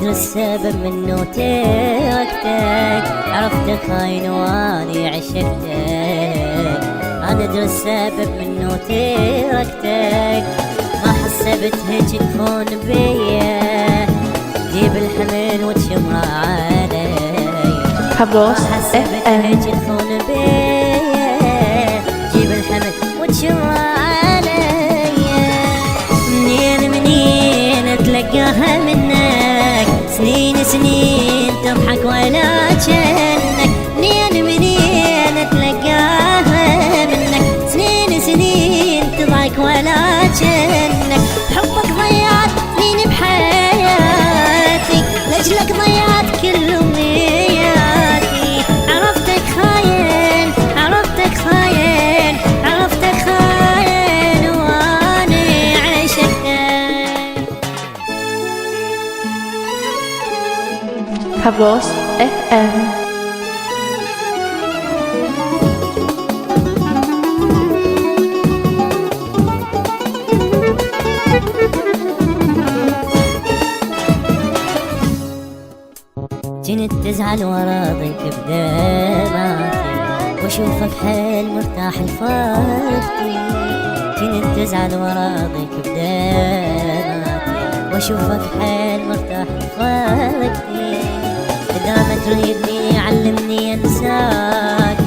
ادري السبب منه تركتك، عرفت خاين واني عشقتك. انا ادري السبب منه تركتك، ما حسبت هيك تكون بيا، جيب الحمل وتشمر علي. حبوس ما حسبت هيك تكون بيا، جيب الحمل وتشمر علي. منين اتلقاها منك، سنين سنين تضحك ولا جنك. منين اتلقاها منك، سنين سنين تضحك ولا جنك. حبك ضيعت سنين بحياتي، لاجلك ضيعت كل امنياتي. عرفتك خاين، عرفتك خاين، عرفتك خاين واني عشقتك. حبوس FM. كنت تزعل وراضيك بدمعتي، واشوفك حيل مرتاح لفرقتي. كنت تزعل وراضيك بدمعتي، واشوفك حيل مرتاح لفرقتي. اذا ما تريدني علمني انساك،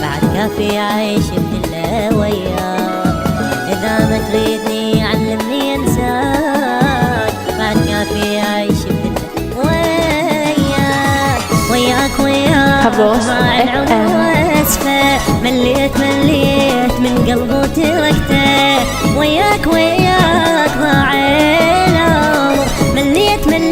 بعد كافي عايش بدله وياك. اذا ما تريدني علمني انساك، بعد كافي عايش بدله وياك. وياك حبوس مع العمر اسفه، مليت من قلبي وتركته. وياك ضاع العمر، مليت من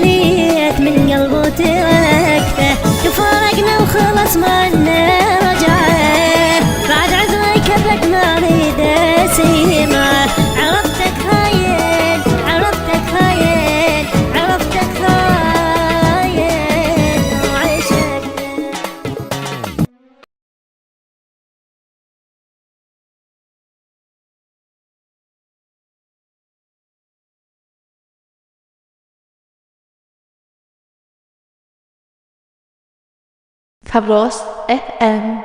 قلبي وتركته. تفارقنا وخلص ما لنا رجعه، بعد عذرك ابد ما اريد اسمعه. عرفتك خاين، عرفتك خاين، عرفتك خاين وعشقتك. Pablos FM.